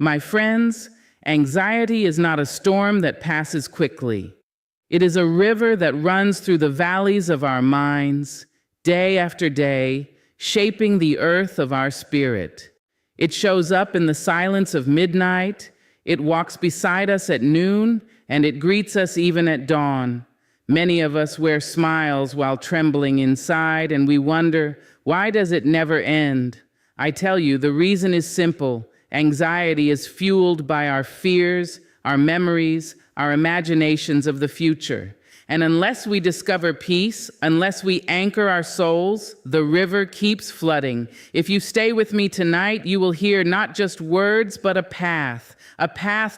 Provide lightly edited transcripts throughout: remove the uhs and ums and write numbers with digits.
My friends, anxiety is not a storm that passes quickly. It is a river that runs through the valleys of our minds, day after day, shaping the earth of our spirit. It shows up in the silence of midnight, it walks beside us at noon, and it greets us even at dawn. Many of us wear smiles while trembling inside, and we wonder, why does it never end? I tell you, the reason is simple. Anxiety is fueled by our fears, our memories, our imaginations of the future. And unless we discover peace, unless we anchor our souls, the river keeps flooding. If you stay with me tonight, you will hear not just words, but a path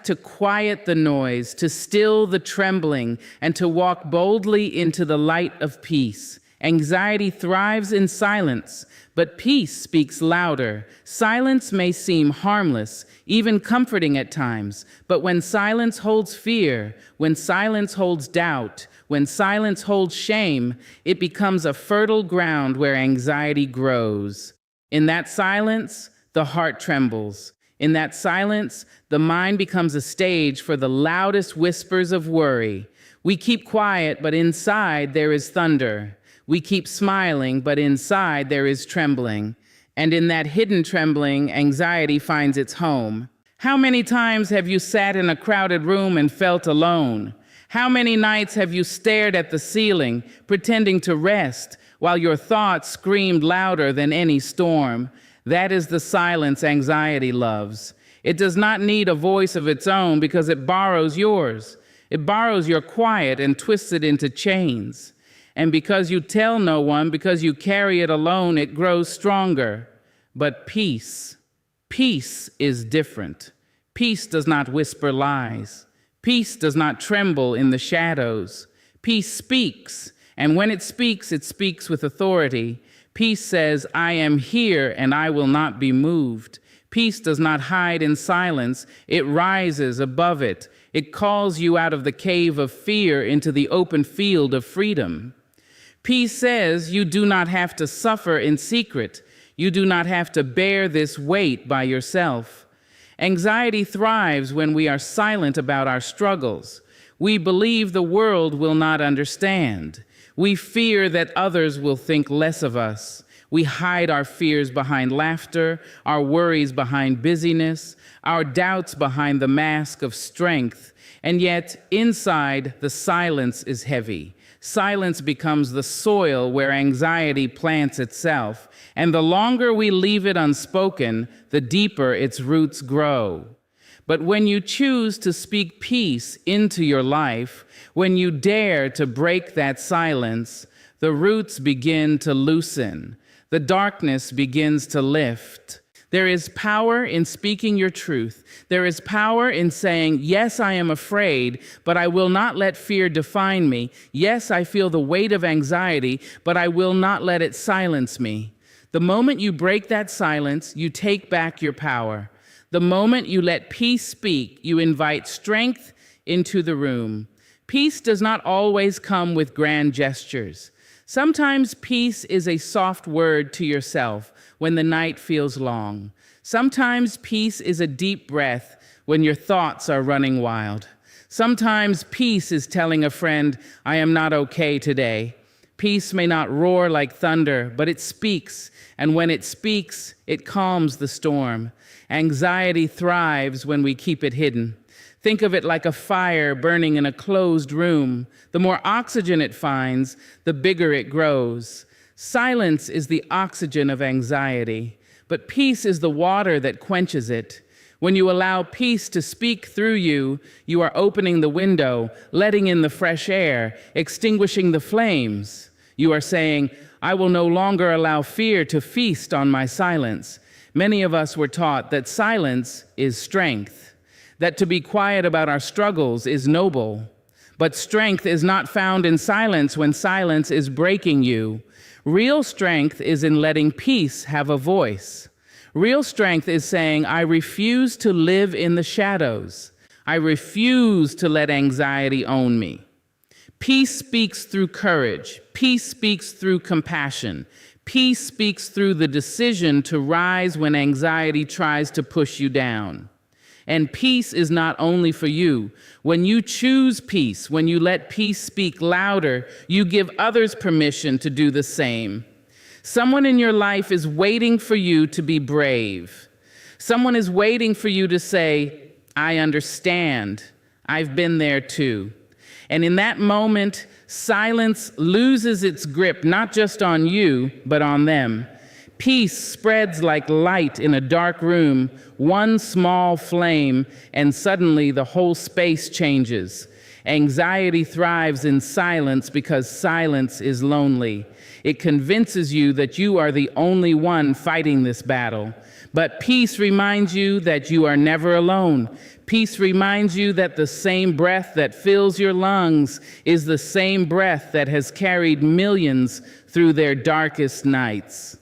to quiet the noise, to still the trembling, and to walk boldly into the light of peace. Anxiety thrives in silence, but peace speaks louder. Silence may seem harmless, even comforting at times, but when silence holds fear, when silence holds doubt, when silence holds shame, it becomes a fertile ground where anxiety grows. In that silence, the heart trembles. In that silence, the mind becomes a stage for the loudest whispers of worry. We keep quiet, but inside there is thunder. We keep smiling, but inside there is trembling. And in that hidden trembling, anxiety finds its home. How many times have you sat in a crowded room and felt alone? How many nights have you stared at the ceiling, pretending to rest, while your thoughts screamed louder than any storm? That is the silence anxiety loves. It does not need a voice of its own because it borrows yours. It borrows your quiet and twists it into chains. And because you tell no one, because you carry it alone, it grows stronger. But peace is different. Peace does not whisper lies. Peace does not tremble in the shadows. Peace speaks, and when it speaks with authority. Peace says, I am here and I will not be moved. Peace does not hide in silence. It rises above it. It calls you out of the cave of fear into the open field of freedom. Peace says you do not have to suffer in secret. You do not have to bear this weight by yourself. Anxiety thrives when we are silent about our struggles. We believe the world will not understand. We fear that others will think less of us. We hide our fears behind laughter, our worries behind busyness, our doubts behind the mask of strength. And yet, inside, the silence is heavy. Silence becomes the soil where anxiety plants itself, and the longer we leave it unspoken, the deeper its roots grow. But when you choose to speak peace into your life, when you dare to break that silence, the roots begin to loosen. The darkness begins to lift. There is power in speaking your truth. There is power in saying, yes, I am afraid, but I will not let fear define me. Yes, I feel the weight of anxiety, but I will not let it silence me. The moment you break that silence, you take back your power. The moment you let peace speak, you invite strength into the room. Peace does not always come with grand gestures. Sometimes peace is a soft word to yourself when the night feels long. Sometimes peace is a deep breath when your thoughts are running wild. Sometimes peace is telling a friend, I am not okay today. Peace may not roar like thunder, but it speaks, and when it speaks, it calms the storm. Anxiety thrives when we keep it hidden. Think of it like a fire burning in a closed room. The more oxygen it finds, the bigger it grows. Silence is the oxygen of anxiety, but peace is the water that quenches it. When you allow peace to speak through you, you are opening the window, letting in the fresh air, extinguishing the flames. You are saying, I will no longer allow fear to feast on my silence. Many of us were taught that silence is strength, that to be quiet about our struggles is noble. But strength is not found in silence when silence is breaking you. Real strength is in letting peace have a voice. Real strength is saying, I refuse to live in the shadows. I refuse to let anxiety own me. Peace speaks through courage. Peace speaks through compassion. Peace speaks through the decision to rise when anxiety tries to push you down. And peace is not only for you. When you choose peace, when you let peace speak louder, you give others permission to do the same. Someone in your life is waiting for you to be brave. Someone is waiting for you to say, I understand. I've been there too. And in that moment, silence loses its grip, not just on you, but on them. Peace spreads like light in a dark room, one small flame, and suddenly the whole space changes. Anxiety thrives in silence because silence is lonely. It convinces you that you are the only one fighting this battle. But peace reminds you that you are never alone. Peace reminds you that the same breath that fills your lungs is the same breath that has carried millions through their darkest nights.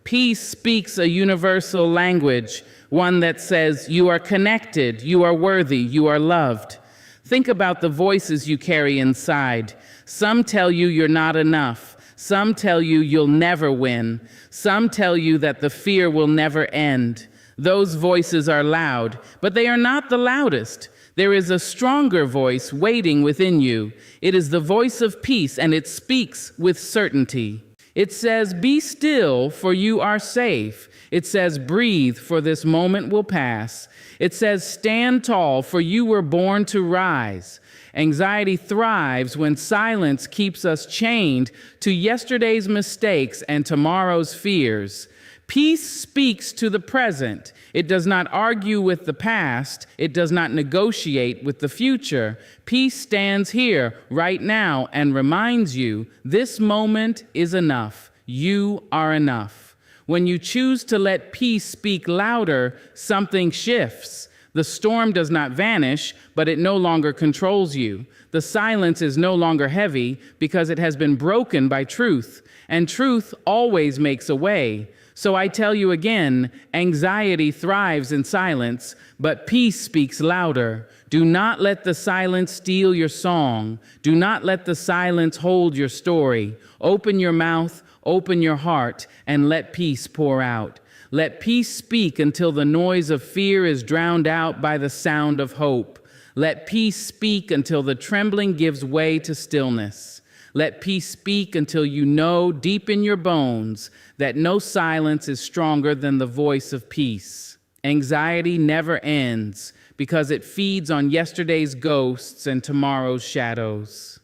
Peace speaks a universal language, one that says you are connected, you are worthy, you are loved. Think about the voices you carry inside. Some tell you you're not enough. Some tell you you'll never win. Some tell you that the fear will never end. Those voices are loud, but they are not the loudest. There is a stronger voice waiting within you. It is the voice of peace, and it speaks with certainty. It says, be still, for you are safe. It says, breathe, for this moment will pass. It says, stand tall, for you were born to rise. Anxiety thrives when silence keeps us chained to yesterday's mistakes and tomorrow's fears. Peace speaks to the present. It does not argue with the past. It does not negotiate with the future. Peace stands here right now and reminds you this moment is enough. You are enough. When you choose to let peace speak louder, something shifts. The storm does not vanish, but it no longer controls you. The silence is no longer heavy because it has been broken by truth, and truth always makes a way. So I tell you again, anxiety thrives in silence, but peace speaks louder. Do not let the silence steal your song. Do not let the silence hold your story. Open your mouth, open your heart, and let peace pour out. Let peace speak until the noise of fear is drowned out by the sound of hope. Let peace speak until the trembling gives way to stillness. Let peace speak until you know deep in your bones that no silence is stronger than the voice of peace. Anxiety never ends because it feeds on yesterday's ghosts and tomorrow's shadows.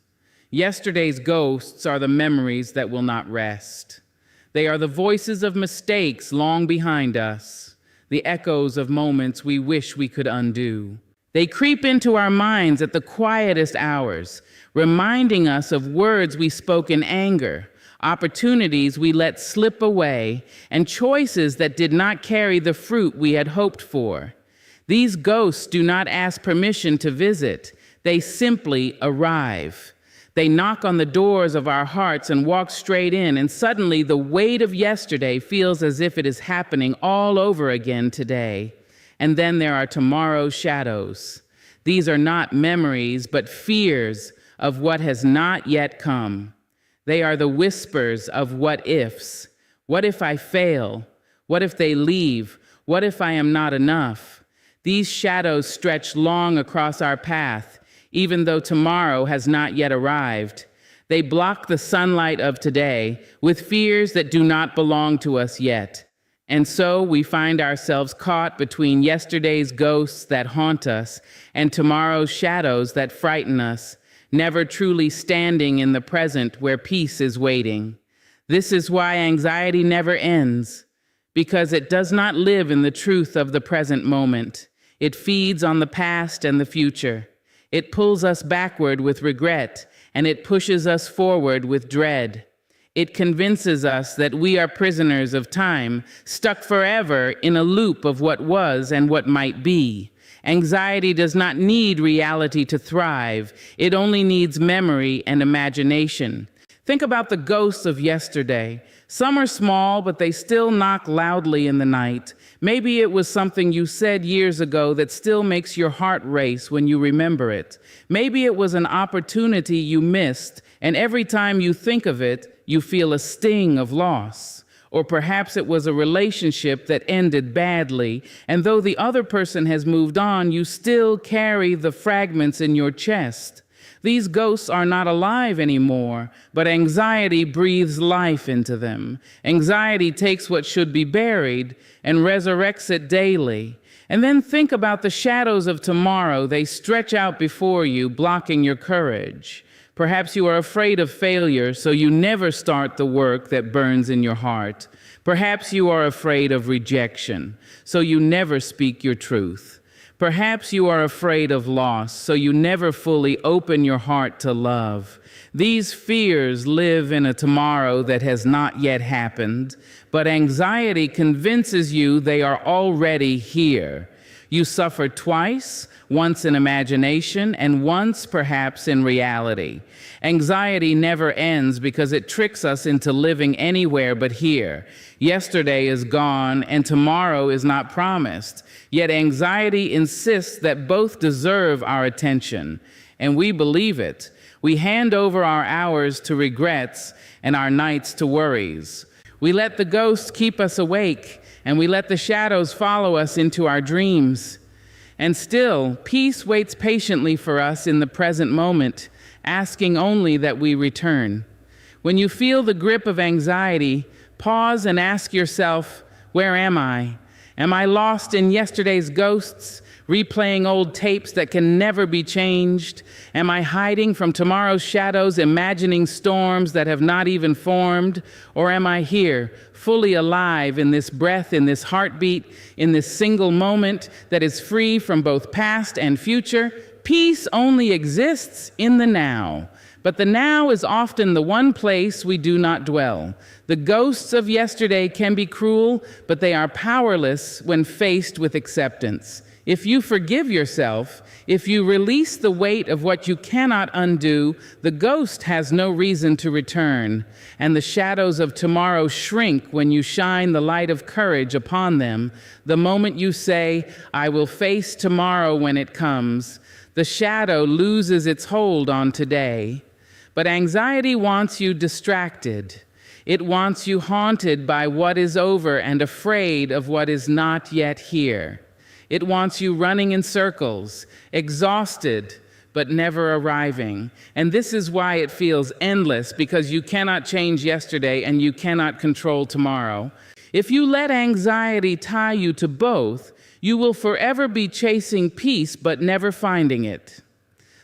Yesterday's ghosts are the memories that will not rest. They are the voices of mistakes long behind us, the echoes of moments we wish we could undo. They creep into our minds at the quietest hours, reminding us of words we spoke in anger, opportunities we let slip away, and choices that did not carry the fruit we had hoped for. These ghosts do not ask permission to visit. They simply arrive. They knock on the doors of our hearts and walk straight in, and suddenly the weight of yesterday feels as if it is happening all over again today. And then there are tomorrow's shadows. These are not memories, but fears of what has not yet come. They are the whispers of what ifs. What if I fail? What if they leave? What if I am not enough? These shadows stretch long across our path, even though tomorrow has not yet arrived. They block the sunlight of today with fears that do not belong to us yet. And so we find ourselves caught between yesterday's ghosts that haunt us and tomorrow's shadows that frighten us, never truly standing in the present where peace is waiting. This is why anxiety never ends, because it does not live in the truth of the present moment. It feeds on the past and the future. It pulls us backward with regret, and it pushes us forward with dread. It convinces us that we are prisoners of time, stuck forever in a loop of what was and what might be. Anxiety does not need reality to thrive. It only needs memory and imagination. Think about the ghosts of yesterday. Some are small, but they still knock loudly in the night. Maybe it was something you said years ago that still makes your heart race when you remember it. Maybe it was an opportunity you missed, and every time you think of it, you feel a sting of loss. or perhaps it was a relationship that ended badly, and though the other person has moved on, you still carry the fragments in your chest. These ghosts are not alive anymore, but anxiety breathes life into them. Anxiety takes what should be buried and resurrects it daily. And then think about the shadows of tomorrow. They stretch out before you, blocking your courage. Perhaps you are afraid of failure, so you never start the work that burns in your heart. Perhaps you are afraid of rejection, so you never speak your truth. Perhaps you are afraid of loss, so you never fully open your heart to love. These fears live in a tomorrow that has not yet happened, but anxiety convinces you they are already here. You suffer twice, once in imagination and once perhaps in reality. Anxiety never ends because it tricks us into living anywhere but here. Yesterday is gone and tomorrow is not promised. Yet anxiety insists that both deserve our attention, and we believe it. We hand over our hours to regrets and our nights to worries. We let the ghosts keep us awake, and we let the shadows follow us into our dreams. And still, peace waits patiently for us in the present moment, asking only that we return. When you feel the grip of anxiety, pause and ask yourself, where am I? Am I lost in yesterday's ghosts, replaying old tapes that can never be changed? Am I hiding from tomorrow's shadows, imagining storms that have not even formed? Or am I here, fully alive in this breath, in this heartbeat, in this single moment that is free from both past and future? Peace only exists in the now. But the now is often the one place we do not dwell. The ghosts of yesterday can be cruel, but they are powerless when faced with acceptance. If you forgive yourself, if you release the weight of what you cannot undo, the ghost has no reason to return, and the shadows of tomorrow shrink when you shine the light of courage upon them. The moment you say, I will face tomorrow when it comes, the shadow loses its hold on today. But anxiety wants you distracted. It wants you haunted by what is over and afraid of what is not yet here. It wants you running in circles, exhausted, but never arriving. And this is why it feels endless, because you cannot change yesterday and you cannot control tomorrow. If you let anxiety tie you to both, you will forever be chasing peace but never finding it.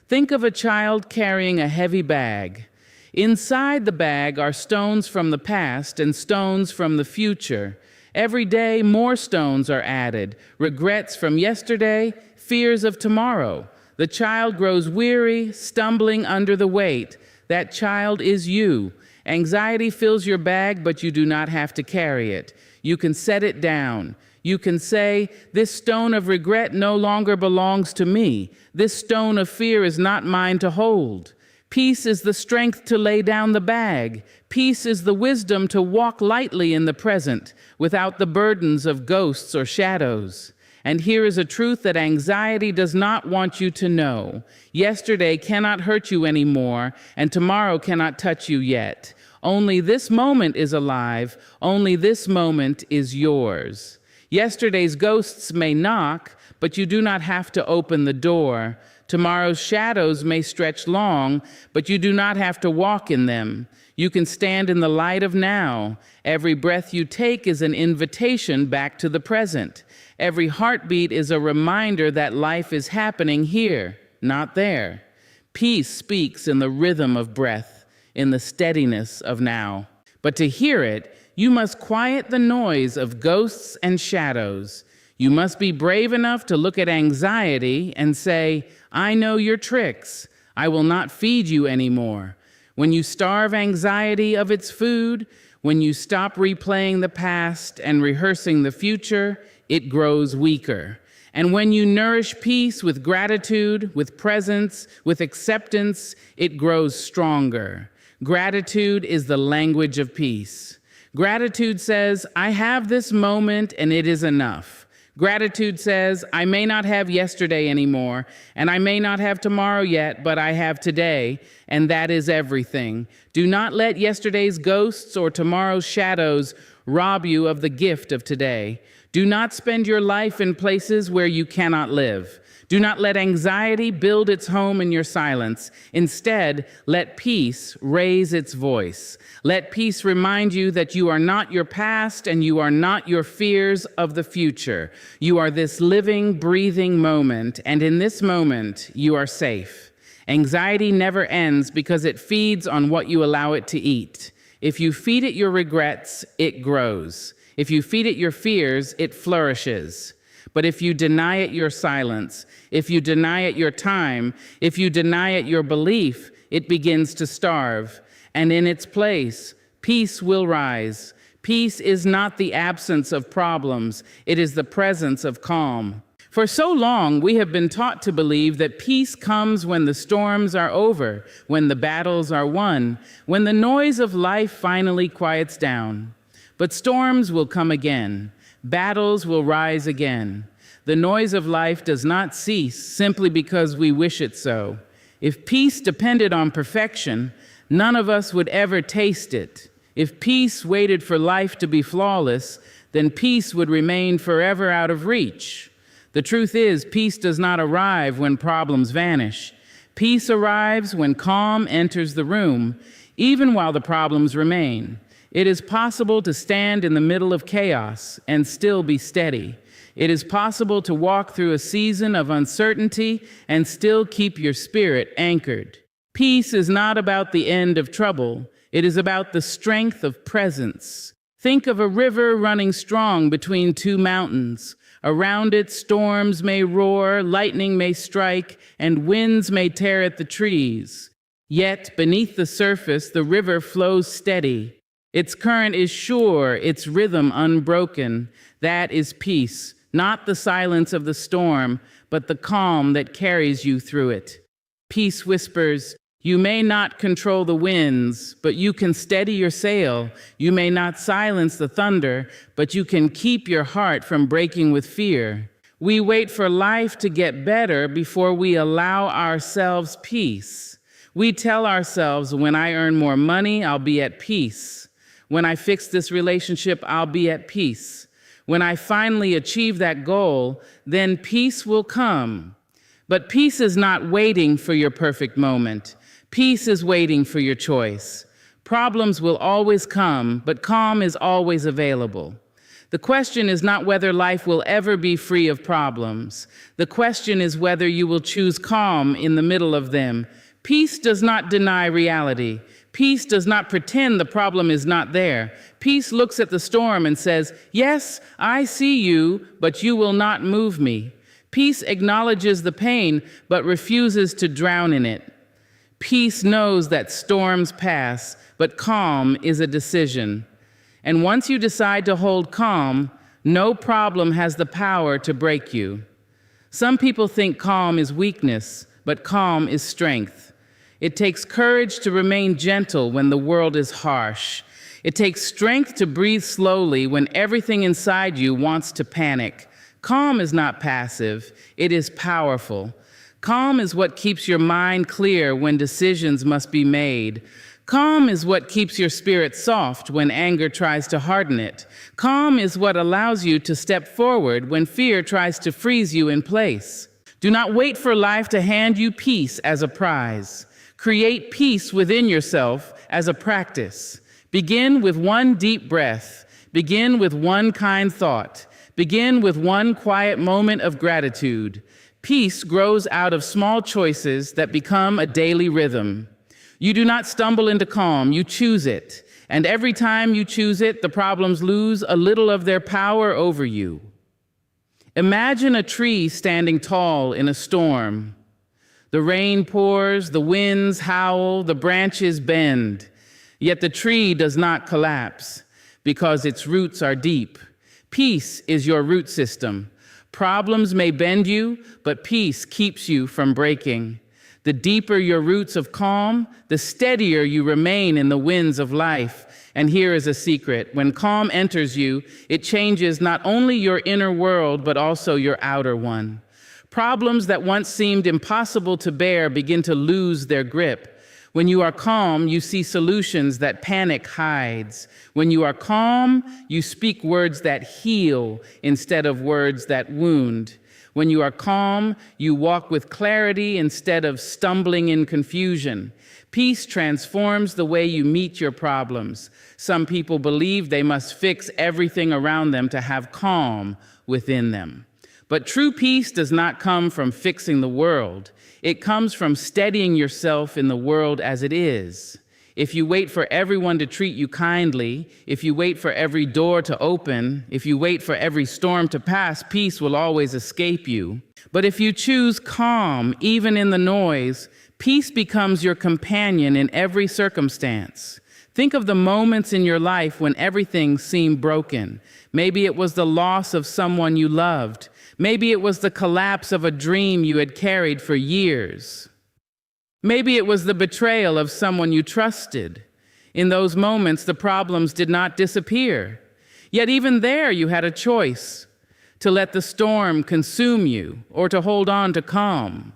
Think of a child carrying a heavy bag. Inside the bag are stones from the past and stones from the future. Every day, more stones are added, regrets from yesterday, fears of tomorrow. The child grows weary, stumbling under the weight. That child is you. Anxiety fills your bag, but you do not have to carry it. You can set it down. You can say, this stone of regret no longer belongs to me. This stone of fear is not mine to hold. Peace is the strength to lay down the bag. Peace is the wisdom to walk lightly in the present, without the burdens of ghosts or shadows. And here is a truth that anxiety does not want you to know. Yesterday cannot hurt you anymore, and tomorrow cannot touch you yet. Only this moment is alive. Only this moment is yours. Yesterday's ghosts may knock, but you do not have to open the door. Tomorrow's shadows may stretch long, but you do not have to walk in them. You can stand in the light of now. Every breath you take is an invitation back to the present. Every heartbeat is a reminder that life is happening here, not there. Peace speaks in the rhythm of breath, in the steadiness of now. But to hear it, you must quiet the noise of ghosts and shadows. You must be brave enough to look at anxiety and say, I know your tricks. I will not feed you anymore. When you starve anxiety of its food, when you stop replaying the past and rehearsing the future, it grows weaker. And when you nourish peace with gratitude, with presence, with acceptance, it grows stronger. Gratitude is the language of peace. Gratitude says, I have this moment and it is enough. Gratitude says, I may not have yesterday anymore, and I may not have tomorrow yet, but I have today, and that is everything. Do not let yesterday's ghosts or tomorrow's shadows rob you of the gift of today. Do not spend your life in places where you cannot live. Do not let anxiety build its home in your silence. Instead, let peace raise its voice. Let peace remind you that you are not your past and you are not your fears of the future. You are this living, breathing moment, and in this moment, you are safe. Anxiety never ends because it feeds on what you allow it to eat. If you feed it your regrets, it grows. If you feed it your fears, it flourishes. But if you deny it your silence, if you deny it your time, if you deny it your belief, it begins to starve. And in its place, peace will rise. Peace is not the absence of problems, it is the presence of calm. For so long, we have been taught to believe that peace comes when the storms are over, when the battles are won, when the noise of life finally quiets down. But storms will come again. Battles will rise again. The noise of life does not cease simply because we wish it so. If peace depended on perfection, none of us would ever taste it. If peace waited for life to be flawless, then peace would remain forever out of reach. The truth is, peace does not arrive when problems vanish. Peace arrives when calm enters the room, even while the problems remain. It is possible to stand in the middle of chaos and still be steady. It is possible to walk through a season of uncertainty and still keep your spirit anchored. Peace is not about the end of trouble. It is about the strength of presence. Think of a river running strong between two mountains. Around it, storms may roar, lightning may strike, and winds may tear at the trees. Yet, beneath the surface, the river flows steady. Its current is sure, its rhythm unbroken. That is peace, not the silence of the storm, but the calm that carries you through it. Peace whispers, you may not control the winds, but you can steady your sail. You may not silence the thunder, but you can keep your heart from breaking with fear. We wait for life to get better before we allow ourselves peace. We tell ourselves, when I earn more money, I'll be at peace. When I fix this relationship, I'll be at peace. When I finally achieve that goal, then peace will come. But peace is not waiting for your perfect moment. Peace is waiting for your choice. Problems will always come, but calm is always available. The question is not whether life will ever be free of problems. The question is whether you will choose calm in the middle of them. Peace does not deny reality. Peace does not pretend the problem is not there. Peace looks at the storm and says, yes, I see you, but you will not move me. Peace acknowledges the pain, but refuses to drown in it. Peace knows that storms pass, but calm is a decision. And once you decide to hold calm, no problem has the power to break you. Some people think calm is weakness, but calm is strength. It takes courage to remain gentle when the world is harsh. It takes strength to breathe slowly when everything inside you wants to panic. Calm is not passive, it is powerful. Calm is what keeps your mind clear when decisions must be made. Calm is what keeps your spirit soft when anger tries to harden it. Calm is what allows you to step forward when fear tries to freeze you in place. Do not wait for life to hand you peace as a prize. Create peace within yourself as a practice. Begin with one deep breath. Begin with one kind thought. Begin with one quiet moment of gratitude. Peace grows out of small choices that become a daily rhythm. You do not stumble into calm, you choose it. And every time you choose it, the problems lose a little of their power over you. Imagine a tree standing tall in a storm. The rain pours, the winds howl, the branches bend. Yet the tree does not collapse because its roots are deep. Peace is your root system. Problems may bend you, but peace keeps you from breaking. The deeper your roots of calm, the steadier you remain in the winds of life. And here is a secret. When calm enters you, it changes not only your inner world, but also your outer one. Problems that once seemed impossible to bear begin to lose their grip. When you are calm, you see solutions that panic hides. When you are calm, you speak words that heal instead of words that wound. When you are calm, you walk with clarity instead of stumbling in confusion. Peace transforms the way you meet your problems. Some people believe they must fix everything around them to have calm within them. But true peace does not come from fixing the world. It comes from steadying yourself in the world as it is. If you wait for everyone to treat you kindly, if you wait for every door to open, if you wait for every storm to pass, peace will always escape you. But if you choose calm, even in the noise, peace becomes your companion in every circumstance. Think of the moments in your life when everything seemed broken. Maybe it was the loss of someone you loved. Maybe it was the collapse of a dream you had carried for years. Maybe it was the betrayal of someone you trusted. In those moments, the problems did not disappear. Yet even there, you had a choice to let the storm consume you or to hold on to calm.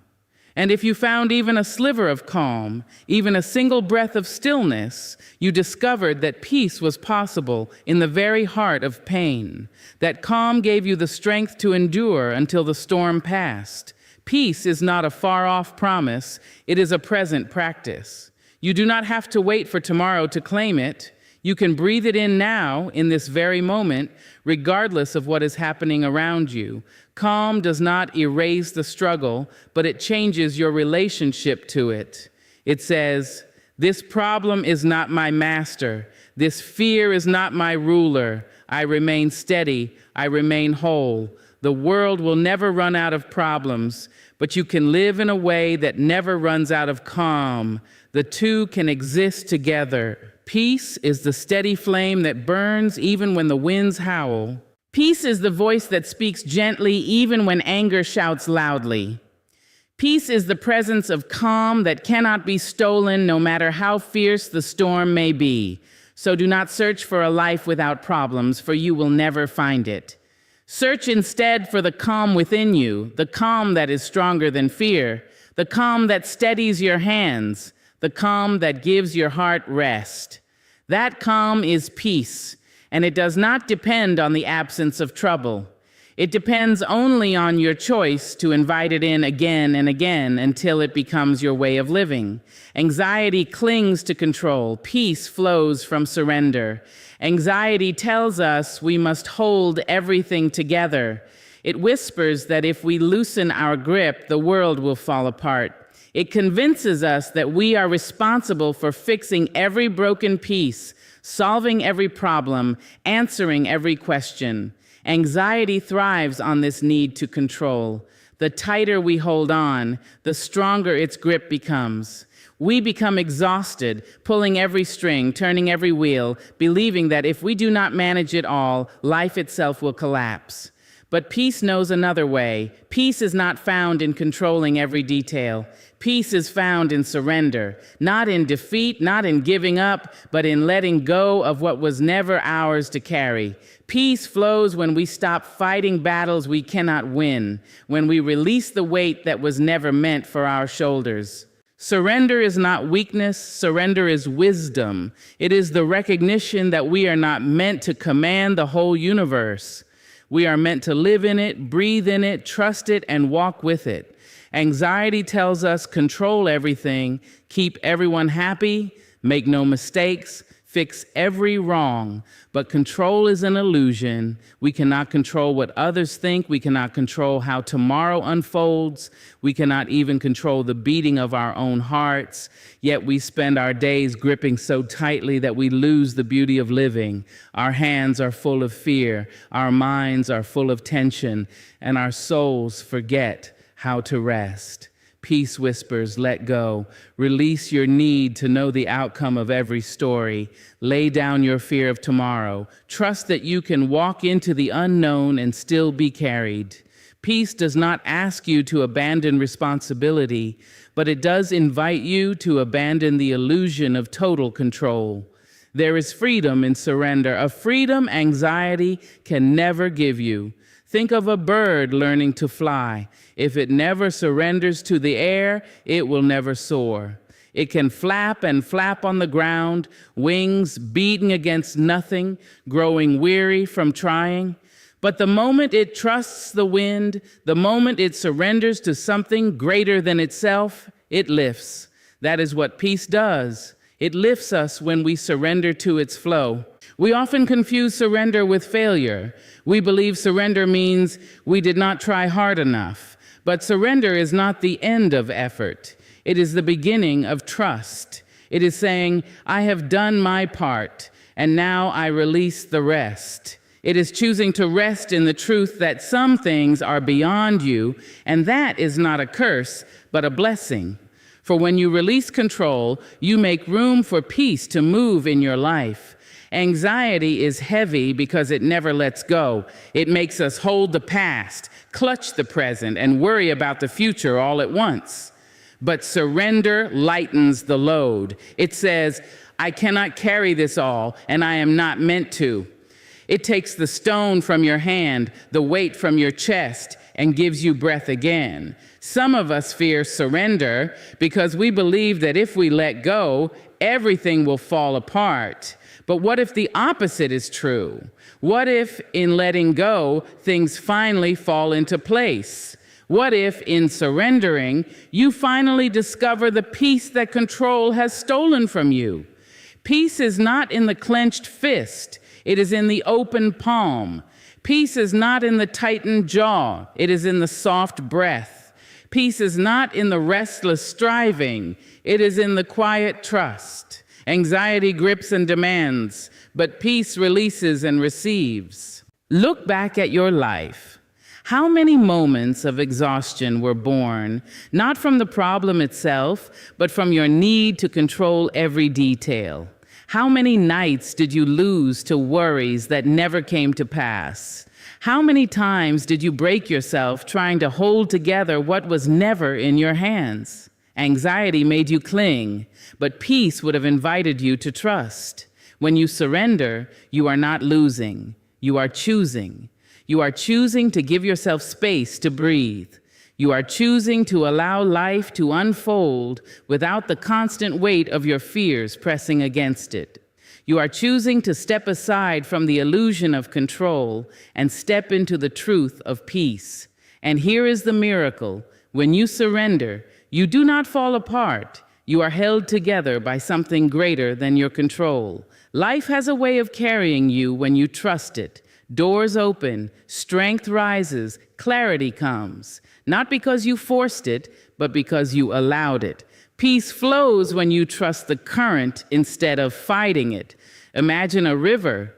And if you found even a sliver of calm, even a single breath of stillness, you discovered that peace was possible in the very heart of pain, that calm gave you the strength to endure until the storm passed. Peace is not a far-off promise, it is a present practice. You do not have to wait for tomorrow to claim it. You can breathe it in now, in this very moment, regardless of what is happening around you. Calm does not erase the struggle, but it changes your relationship to it. It says, "This problem is not my master. This fear is not my ruler. I remain steady. I remain whole. The world will never run out of problems, but you can live in a way that never runs out of calm. The two can exist together." Peace is the steady flame that burns even when the winds howl. Peace is the voice that speaks gently even when anger shouts loudly. Peace is the presence of calm that cannot be stolen no matter how fierce the storm may be. So do not search for a life without problems, for you will never find it. Search instead for the calm within you, the calm that is stronger than fear, the calm that steadies your hands, the calm that gives your heart rest. That calm is peace, and it does not depend on the absence of trouble. It depends only on your choice to invite it in again and again until it becomes your way of living. Anxiety clings to control. Peace flows from surrender. Anxiety tells us we must hold everything together. It whispers that if we loosen our grip, the world will fall apart. It convinces us that we are responsible for fixing every broken piece, solving every problem, answering every question. Anxiety thrives on this need to control. The tighter we hold on, the stronger its grip becomes. We become exhausted, pulling every string, turning every wheel, believing that if we do not manage it all, life itself will collapse. But peace knows another way. Peace is not found in controlling every detail. Peace is found in surrender, not in defeat, not in giving up, but in letting go of what was never ours to carry. Peace flows when we stop fighting battles we cannot win, when we release the weight that was never meant for our shoulders. Surrender is not weakness, surrender is wisdom. It is the recognition that we are not meant to command the whole universe. We are meant to live in it, breathe in it, trust it, and walk with it. Anxiety tells us control everything, keep everyone happy, make no mistakes, fix every wrong. But control is an illusion. We cannot control what others think. We cannot control how tomorrow unfolds. We cannot even control the beating of our own hearts. Yet we spend our days gripping so tightly that we lose the beauty of living. Our hands are full of fear. Our minds are full of tension. And our souls forget how to rest. Peace whispers, let go. Release your need to know the outcome of every story. Lay down your fear of tomorrow. Trust that you can walk into the unknown and still be carried. Peace does not ask you to abandon responsibility, but it does invite you to abandon the illusion of total control. There is freedom in surrender, a freedom anxiety can never give you. Think of a bird learning to fly. If it never surrenders to the air, it will never soar. It can flap and flap on the ground, wings beating against nothing, growing weary from trying. But the moment it trusts the wind, the moment it surrenders to something greater than itself, it lifts. That is what peace does. It lifts us when we surrender to its flow. We often confuse surrender with failure. We believe surrender means we did not try hard enough. But surrender is not the end of effort. It is the beginning of trust. It is saying, I have done my part, and now I release the rest. It is choosing to rest in the truth that some things are beyond you, and that is not a curse, but a blessing. For when you release control, you make room for peace to move in your life. Anxiety is heavy because it never lets go. It makes us hold the past, clutch the present, and worry about the future all at once. But surrender lightens the load. It says, I cannot carry this all, and I am not meant to. It takes the stone from your hand, the weight from your chest, and gives you breath again. Some of us fear surrender because we believe that if we let go, everything will fall apart. But what if the opposite is true? What if in letting go, things finally fall into place? What if in surrendering, you finally discover the peace that control has stolen from you? Peace is not in the clenched fist. It is in the open palm. Peace is not in the tightened jaw. It is in the soft breath. Peace is not in the restless striving. It is in the quiet trust. Anxiety grips and demands, but peace releases and receives. Look back at your life. How many moments of exhaustion were born, not from the problem itself, but from your need to control every detail? How many nights did you lose to worries that never came to pass? How many times did you break yourself trying to hold together what was never in your hands? Anxiety made you cling, but peace would have invited you to trust. When you surrender, you are not losing, you are choosing. You are choosing to give yourself space to breathe. You are choosing to allow life to unfold without the constant weight of your fears pressing against it. You are choosing to step aside from the illusion of control and step into the truth of peace. And here is the miracle. When you surrender, you do not fall apart. You are held together by something greater than your control. Life has a way of carrying you when you trust it. Doors open, strength rises, clarity comes. Not because you forced it, but because you allowed it. Peace flows when you trust the current instead of fighting it. Imagine a river.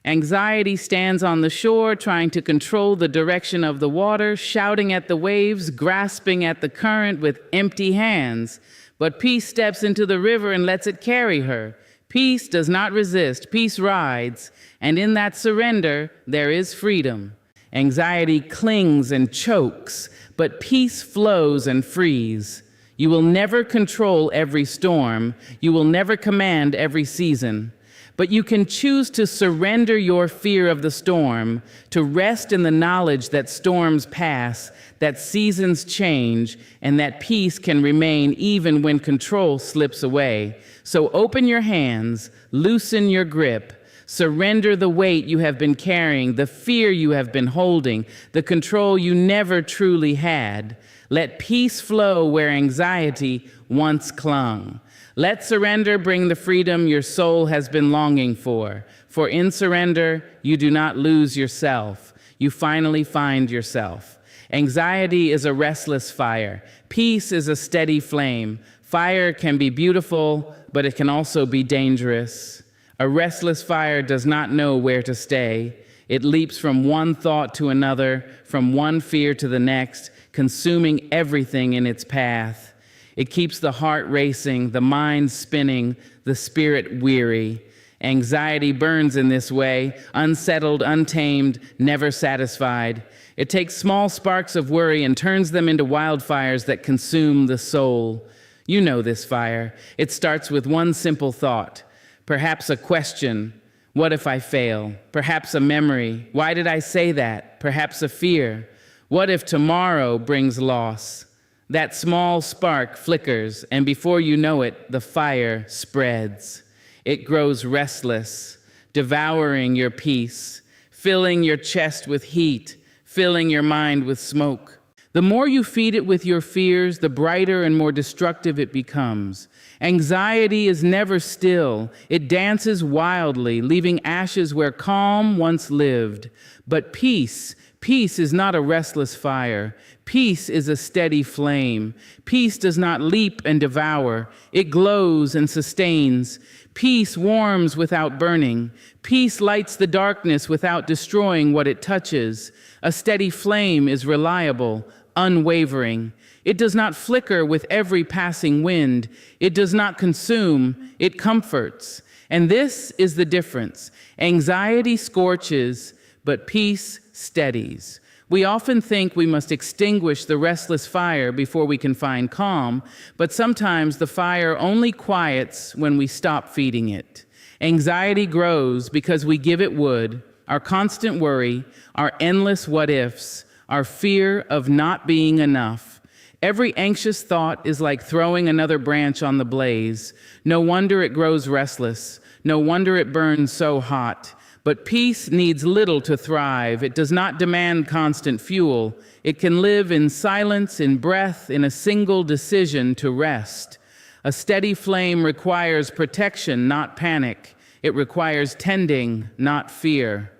Anxiety stands on the shore, trying to control the direction of the water, shouting at the waves, grasping at the current with empty hands. But peace steps into the river and lets it carry her. Peace does not resist, peace rides, and in that surrender, there is freedom. Anxiety clings and chokes, but peace flows and frees. You will never control every storm. You will never command every season. But you can choose to surrender your fear of the storm, to rest in the knowledge that storms pass, that seasons change, and that peace can remain even when control slips away. So open your hands, loosen your grip, surrender the weight you have been carrying, the fear you have been holding, the control you never truly had. Let peace flow where anxiety once clung. Let surrender bring the freedom your soul has been longing for. For in surrender, you do not lose yourself. You finally find yourself. Anxiety is a restless fire. Peace is a steady flame. Fire can be beautiful, but it can also be dangerous. A restless fire does not know where to stay. It leaps from one thought to another, from one fear to the next, consuming everything in its path. It keeps the heart racing, the mind spinning, the spirit weary. Anxiety burns in this way, unsettled, untamed, never satisfied. It takes small sparks of worry and turns them into wildfires that consume the soul. You know this fire. It starts with one simple thought, perhaps a question, what if I fail? Perhaps a memory, why did I say that? Perhaps a fear, what if tomorrow brings loss? That small spark flickers, and before you know it, the fire spreads. It grows restless, devouring your peace, filling your chest with heat, filling your mind with smoke. The more you feed it with your fears, the brighter and more destructive it becomes. Anxiety is never still. It dances wildly, leaving ashes where calm once lived. But peace is not a restless fire. Peace is a steady flame. Peace does not leap and devour. It glows and sustains. Peace warms without burning. Peace lights the darkness without destroying what it touches. A steady flame is reliable, unwavering. It does not flicker with every passing wind. It does not consume, it comforts. And this is the difference. Anxiety scorches, but peace steadies. We often think we must extinguish the restless fire before we can find calm, but sometimes the fire only quiets when we stop feeding it. Anxiety grows because we give it wood, our constant worry, our endless what-ifs, our fear of not being enough. Every anxious thought is like throwing another branch on the blaze. No wonder it grows restless. No wonder it burns so hot. But peace needs little to thrive. It does not demand constant fuel. It can live in silence, in breath, in a single decision to rest. A steady flame requires protection, not panic. It requires tending, not fear.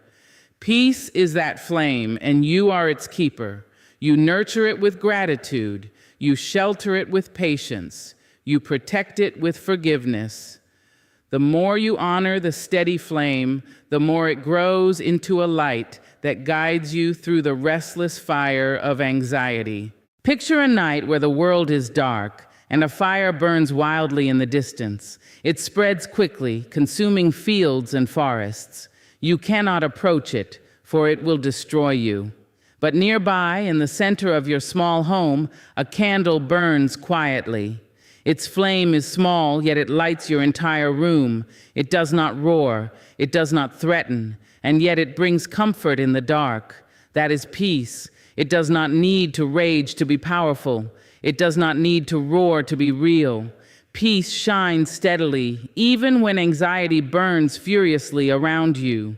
Peace is that flame, and you are its keeper. You nurture it with gratitude. You shelter it with patience. You protect it with forgiveness. The more you honor the steady flame, the more it grows into a light that guides you through the restless fire of anxiety. Picture a night where the world is dark and a fire burns wildly in the distance. It spreads quickly, consuming fields and forests. You cannot approach it, for it will destroy you. But nearby, in the center of your small home, a candle burns quietly. Its flame is small, yet it lights your entire room. It does not roar, it does not threaten, and yet it brings comfort in the dark. That is peace. It does not need to rage to be powerful. It does not need to roar to be real. Peace shines steadily, even when anxiety burns furiously around you.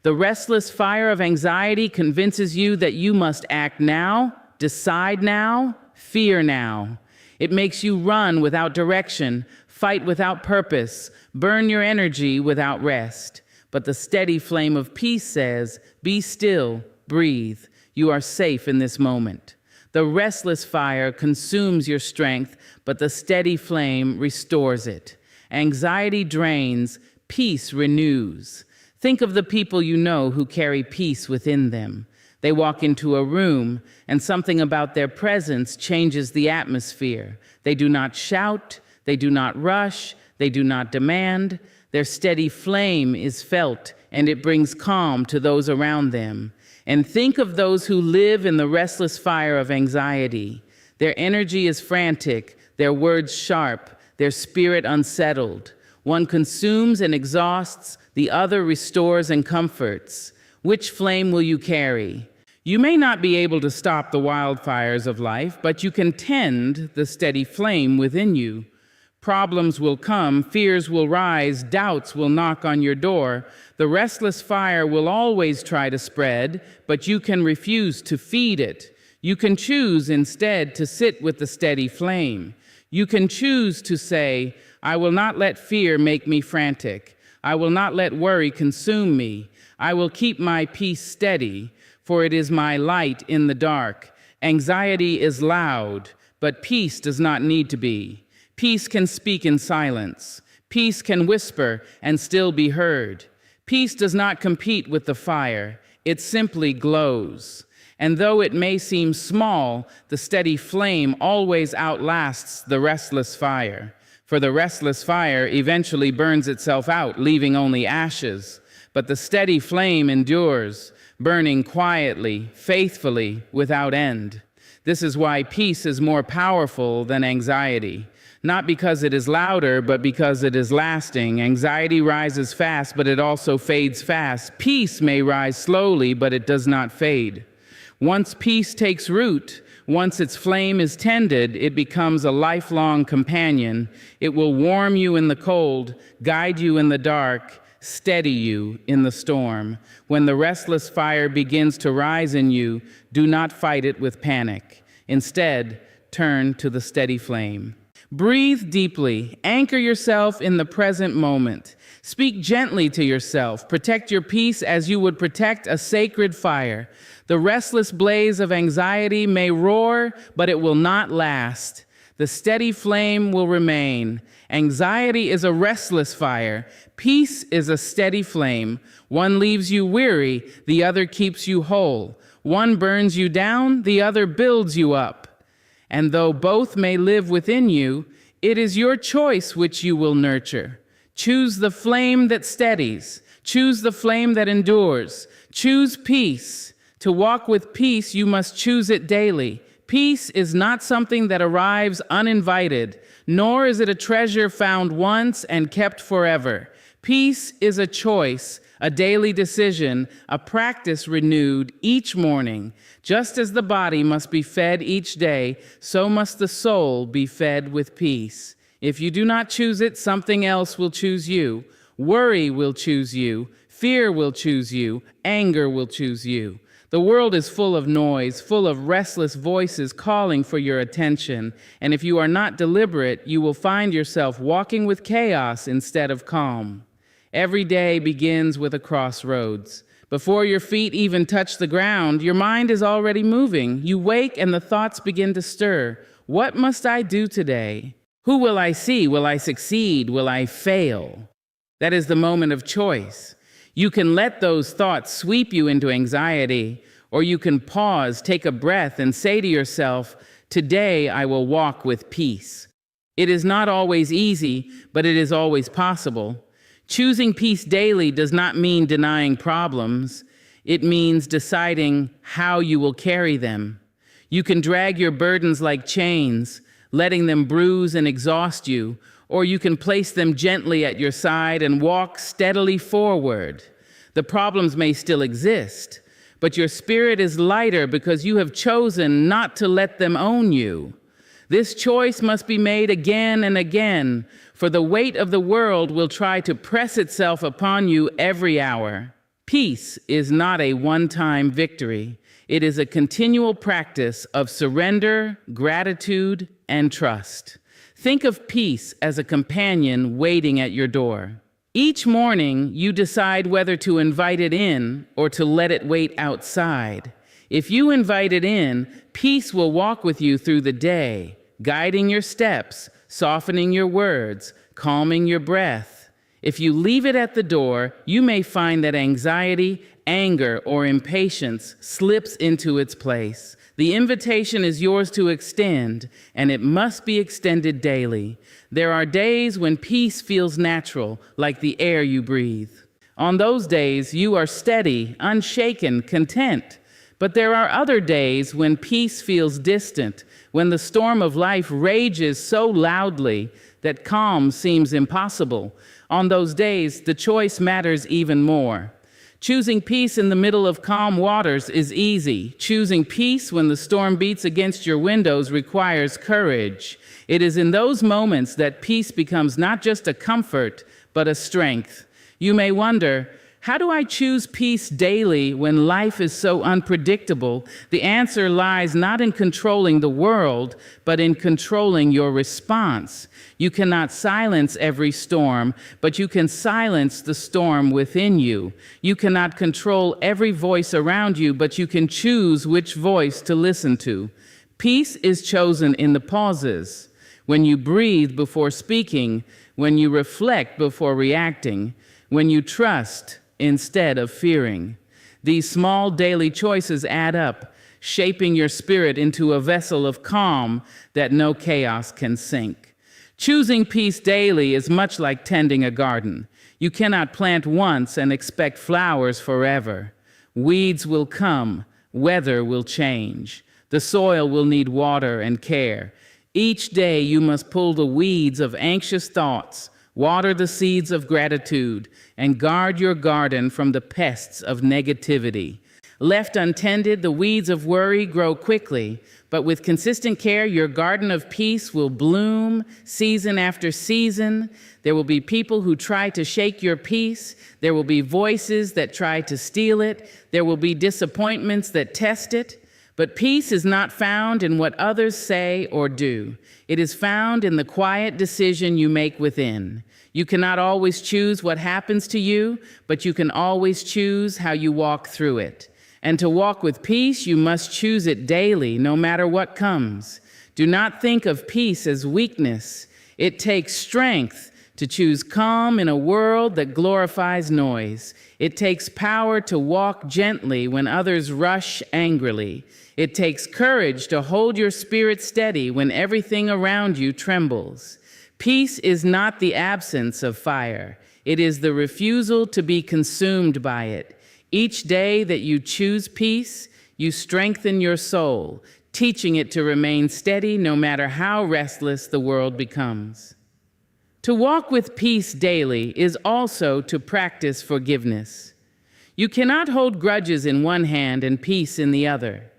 The restless fire of anxiety convinces you that you must act now, decide now, fear now. It makes you run without direction, fight without purpose, burn your energy without rest. But the steady flame of peace says, be still, breathe. You are safe in this moment. The restless fire consumes your strength, but the steady flame restores it. Anxiety drains, peace renews. Think of the people you know who carry peace within them. They walk into a room, and something about their presence changes the atmosphere. They do not shout, they do not rush, they do not demand. Their steady flame is felt, and it brings calm to those around them. And think of those who live in the restless fire of anxiety. Their energy is frantic, their words sharp, their spirit unsettled. One consumes and exhausts, the other restores and comforts. Which flame will you carry? You may not be able to stop the wildfires of life, but you can tend the steady flame within you. Problems will come, fears will rise, doubts will knock on your door. The restless fire will always try to spread, but you can refuse to feed it. You can choose instead to sit with the steady flame. You can choose to say, I will not let fear make me frantic. I will not let worry consume me. I will keep my peace steady, for it is my light in the dark. Anxiety is loud, but peace does not need to be. Peace can speak in silence. Peace can whisper and still be heard. Peace does not compete with the fire. It simply glows. And though it may seem small, the steady flame always outlasts the restless fire. For the restless fire eventually burns itself out, leaving only ashes. But the steady flame endures, burning quietly, faithfully, without end. This is why peace is more powerful than anxiety. Not because it is louder, but because it is lasting. Anxiety rises fast, but it also fades fast. Peace may rise slowly, but it does not fade. Once peace takes root, Once its flame is tended, it becomes a lifelong companion. It will warm you in the cold, guide you in the dark, steady you in the storm. When the restless fire begins to rise in you, do not fight it with panic. Instead, turn to the steady flame. Breathe deeply. Anchor yourself in the present moment. Speak gently to yourself. Protect your peace as you would protect a sacred fire. The restless blaze of anxiety may roar, but it will not last. The steady flame will remain. Anxiety is a restless fire. Peace is a steady flame. One leaves you weary, the other keeps you whole. One burns you down, the other builds you up. And though both may live within you, it is your choice which you will nurture. Choose the flame that steadies. Choose the flame that endures. Choose peace. To walk with peace, you must choose it daily. Peace is not something that arrives uninvited, nor is it a treasure found once and kept forever. Peace is a choice, a daily decision, a practice renewed each morning. Just as the body must be fed each day, so must the soul be fed with peace. If you do not choose it, something else will choose you. Worry will choose you. Fear will choose you. Anger will choose you. The world is full of noise, full of restless voices calling for your attention. And if you are not deliberate, you will find yourself walking with chaos instead of calm. Every day begins with a crossroads. Before your feet even touch the ground, your mind is already moving. You wake and the thoughts begin to stir. What must I do today? Who will I see? Will I succeed? Will I fail? That is the moment of choice. You can let those thoughts sweep you into anxiety, or you can pause, take a breath, and say to yourself, today I will walk with peace. It is not always easy, but it is always possible. Choosing peace daily does not mean denying problems. It means deciding how you will carry them. You can drag your burdens like chains, letting them bruise and exhaust you, or you can place them gently at your side and walk steadily forward. The problems may still exist, but your spirit is lighter because you have chosen not to let them own you. This choice must be made again and again, for the weight of the world will try to press itself upon you every hour. Peace is not a one-time victory. It is a continual practice of surrender, gratitude, and trust. Think of peace as a companion waiting at your door. Each morning, you decide whether to invite it in or to let it wait outside. If you invite it in, peace will walk with you through the day, guiding your steps, softening your words, calming your breath. If you leave it at the door, you may find that anxiety, anger, or impatience slips into its place. The invitation is yours to extend, and it must be extended daily. There are days when peace feels natural, like the air you breathe. On those days, you are steady, unshaken, content. But there are other days when peace feels distant, when the storm of life rages so loudly that calm seems impossible. On those days, the choice matters even more. Choosing peace in the middle of calm waters is easy. Choosing peace when the storm beats against your windows requires courage. It is in those moments that peace becomes not just a comfort, but a strength. You may wonder, how do I choose peace daily when life is so unpredictable? The answer lies not in controlling the world, but in controlling your response. You cannot silence every storm, but you can silence the storm within you. You cannot control every voice around you, but you can choose which voice to listen to. Peace is chosen in the pauses, when you breathe before speaking, when you reflect before reacting, when you trust instead of fearing. These small daily choices add up, shaping your spirit into a vessel of calm that no chaos can sink. Choosing peace daily is much like tending a garden. You cannot plant once and expect flowers forever. Weeds will come, weather will change. The soil will need water and care. Each day you must pull the weeds of anxious thoughts, water the seeds of gratitude, and guard your garden from the pests of negativity. Left untended, the weeds of worry grow quickly, but with consistent care, your garden of peace will bloom season after season. There will be people who try to shake your peace. There will be voices that try to steal it. There will be disappointments that test it. But peace is not found in what others say or do. It is found in the quiet decision you make within. You cannot always choose what happens to you, but you can always choose how you walk through it. And to walk with peace, you must choose it daily, no matter what comes. Do not think of peace as weakness. It takes strength to choose calm in a world that glorifies noise. It takes power to walk gently when others rush angrily. It takes courage to hold your spirit steady when everything around you trembles. Peace is not the absence of fire. It is the refusal to be consumed by it. Each day that you choose peace, you strengthen your soul, teaching it to remain steady no matter how restless the world becomes. To walk with peace daily is also to practice forgiveness. You cannot hold grudges in one hand and peace in the other.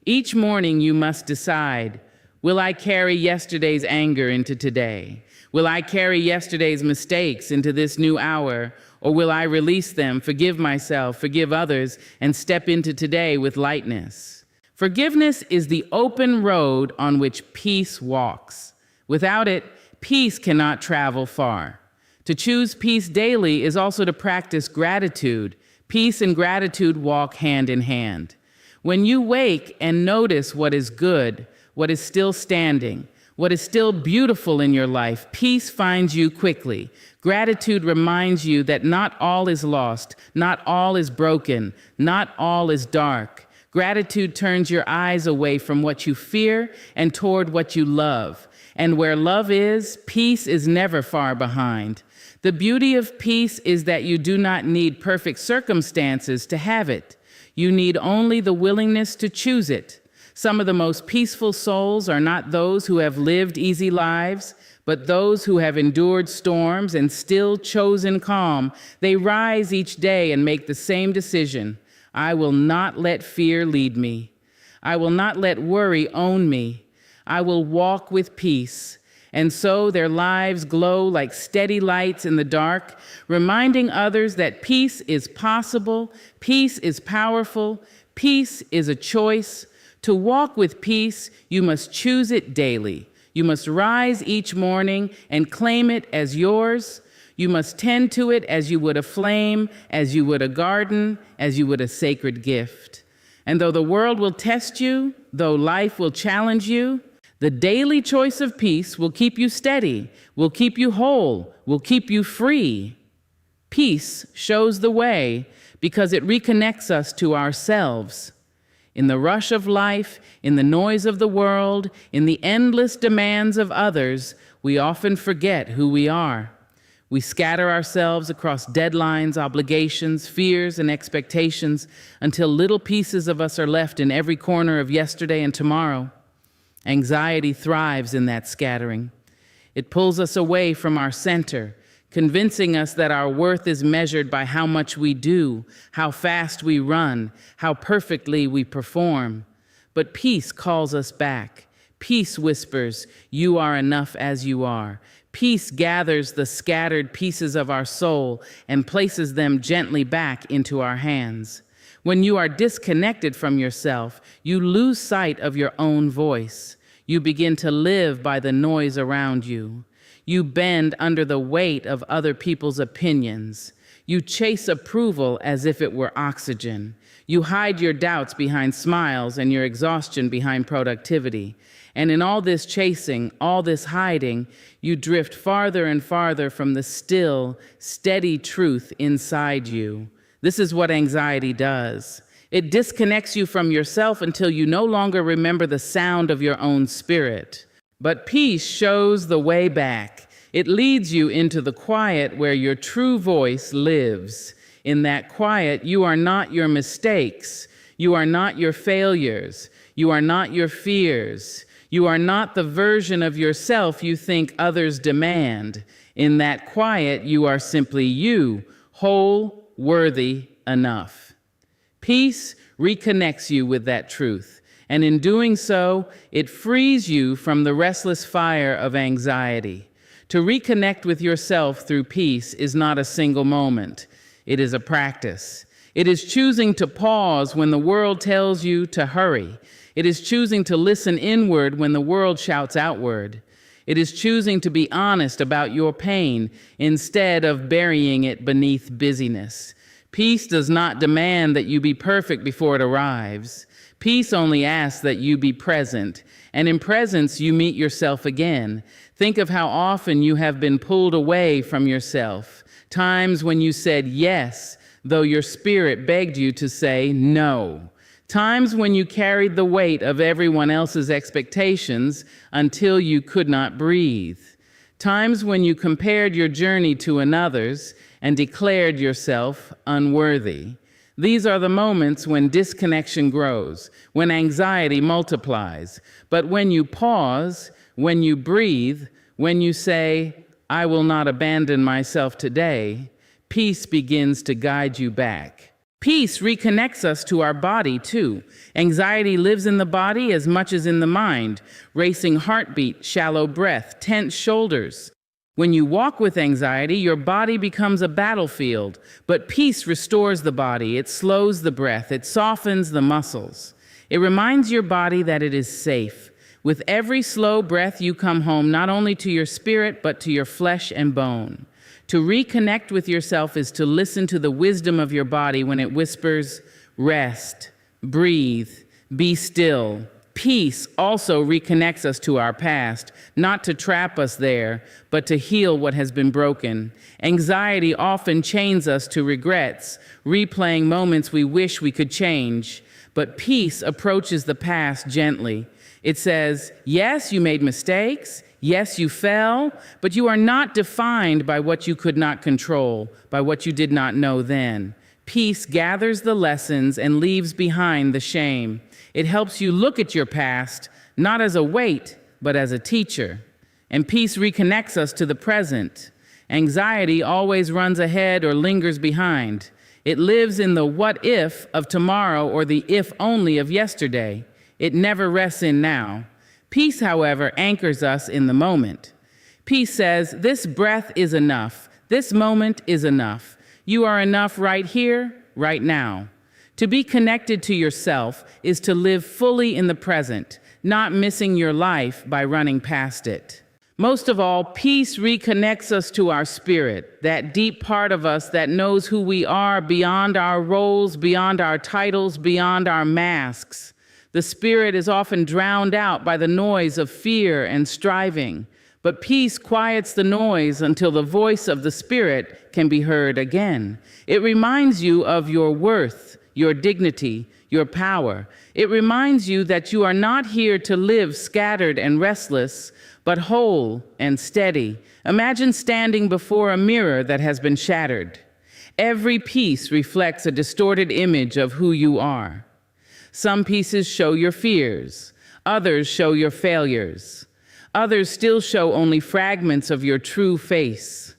Each morning you must decide, will I carry yesterday's anger into today? Will I carry yesterday's mistakes into this new hour? Or will I release them, forgive myself, forgive others, and step into today with lightness? Forgiveness is the open road on which peace walks. Without it, peace cannot travel far. To choose peace daily is also to practice gratitude. Peace and gratitude walk hand in hand. When you wake and notice what is good, what is still standing, what is still beautiful in your life, peace finds you quickly. Gratitude reminds you that not all is lost, not all is broken, not all is dark. Gratitude turns your eyes away from what you fear and toward what you love. And where love is, peace is never far behind. The beauty of peace is that you do not need perfect circumstances to have it. You need only the willingness to choose it. Some of the most peaceful souls are not those who have lived easy lives, but those who have endured storms and still chosen calm. They rise each day and make the same decision. I will not let fear lead me. I will not let worry own me. I will walk with peace. And so their lives glow like steady lights in the dark, reminding others that peace is possible, peace is powerful, peace is a choice. To walk with peace, you must choose it daily. You must rise each morning and claim it as yours. You must tend to it as you would a flame, as you would a garden, as you would a sacred gift. And though the world will test you, though life will challenge you, the daily choice of peace will keep you steady, will keep you whole, will keep you free. Peace shows the way because it reconnects us to ourselves. In the rush of life, in the noise of the world, in the endless demands of others, we often forget who we are. We scatter ourselves across deadlines, obligations, fears, and expectations until little pieces of us are left in every corner of yesterday and tomorrow. Anxiety thrives in that scattering. It pulls us away from our center, convincing us that our worth is measured by how much we do, how fast we run, how perfectly we perform. But peace calls us back. Peace whispers, you are enough as you are. Peace gathers the scattered pieces of our soul and places them gently back into our hands. When you are disconnected from yourself, you lose sight of your own voice. You begin to live by the noise around you. You bend under the weight of other people's opinions. You chase approval as if it were oxygen. You hide your doubts behind smiles and your exhaustion behind productivity. And in all this chasing, all this hiding, you drift farther and farther from the still, steady truth inside you. This is what anxiety does. It disconnects you from yourself until you no longer remember the sound of your own spirit. But peace shows the way back. It leads you into the quiet where your true voice lives. In that quiet, you are not your mistakes. You are not your failures. You are not your fears. You are not the version of yourself you think others demand. In that quiet, you are simply you, whole, worthy, enough. Peace reconnects you with that truth. And in doing so, it frees you from the restless fire of anxiety. To reconnect with yourself through peace is not a single moment. It is a practice. It is choosing to pause when the world tells you to hurry. It is choosing to listen inward when the world shouts outward. It is choosing to be honest about your pain instead of burying it beneath busyness. Peace does not demand that you be perfect before it arrives. Peace only asks that you be present, and in presence you meet yourself again. Think of how often you have been pulled away from yourself, times when you said yes, though your spirit begged you to say no. Times when you carried the weight of everyone else's expectations until you could not breathe. Times when you compared your journey to another's and declared yourself unworthy. These are the moments when disconnection grows, when anxiety multiplies. But when you pause, when you breathe, when you say, "I will not abandon myself today," peace begins to guide you back. Peace reconnects us to our body, too. Anxiety lives in the body as much as in the mind. Racing heartbeat, shallow breath, tense shoulders. When you walk with anxiety, your body becomes a battlefield. But peace restores the body. It slows the breath. It softens the muscles. It reminds your body that it is safe. With every slow breath, you come home not only to your spirit, but to your flesh and bone. To reconnect with yourself is to listen to the wisdom of your body when it whispers, rest, breathe, be still. Peace also reconnects us to our past, not to trap us there, but to heal what has been broken. Anxiety often chains us to regrets, replaying moments we wish we could change. But peace approaches the past gently. It says, yes, you made mistakes. Yes, you fell, but you are not defined by what you could not control, by what you did not know then. Peace gathers the lessons and leaves behind the shame. It helps you look at your past, not as a weight, but as a teacher. And peace reconnects us to the present. Anxiety always runs ahead or lingers behind. It lives in the what if of tomorrow or the if only of yesterday. It never rests in now. Peace, however, anchors us in the moment. Peace says, this breath is enough. This moment is enough. You are enough right here, right now. To be connected to yourself is to live fully in the present, not missing your life by running past it. Most of all, peace reconnects us to our spirit, that deep part of us that knows who we are beyond our roles, beyond our titles, beyond our masks. The spirit is often drowned out by the noise of fear and striving, but peace quiets the noise until the voice of the spirit can be heard again. It reminds you of your worth, your dignity, your power. It reminds you that you are not here to live scattered and restless, but whole and steady. Imagine standing before a mirror that has been shattered. Every piece reflects a distorted image of who you are. Some pieces show your fears. Others show your failures. Others still show only fragments of your true face.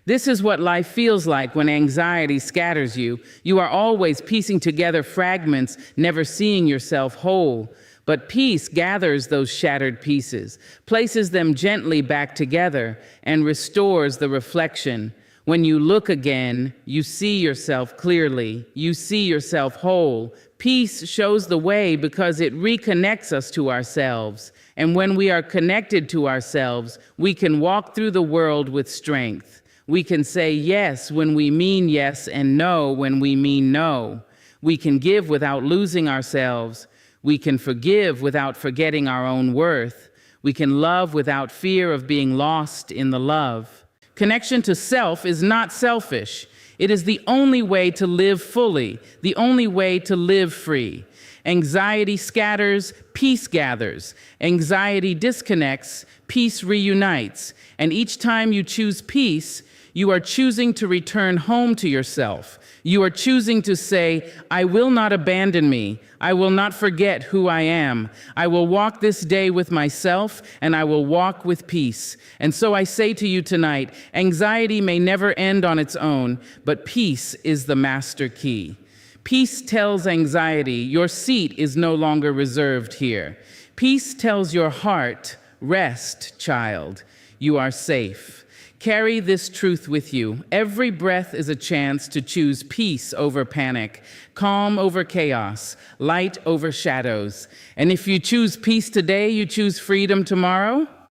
This is what life feels like when anxiety scatters you. You are always piecing together fragments, never seeing yourself whole. But peace gathers those shattered pieces, places them gently back together, and restores the reflection. When you look again, you see yourself clearly. You see yourself whole. Peace shows the way because it reconnects us to ourselves. And when we are connected to ourselves, we can walk through the world with strength. We can say yes when we mean yes and no when we mean no. We can give without losing ourselves. We can forgive without forgetting our own worth. We can love without fear of being lost in the love. Connection to self is not selfish. It is the only way to live fully, the only way to live free. Anxiety scatters, peace gathers. Anxiety disconnects, peace reunites. And each time you choose peace, you are choosing to return home to yourself. You are choosing to say, I will not abandon me. I will not forget who I am. I will walk this day with myself, and I will walk with peace. And so I say to you tonight, anxiety may never end on its own, but peace is the master key. Peace tells anxiety, your seat is no longer reserved here. Peace tells your heart, rest, child, you are safe. Carry this truth with you. Every breath is a chance to choose peace over panic, calm over chaos, light over shadows. And if you choose peace today, you choose freedom tomorrow.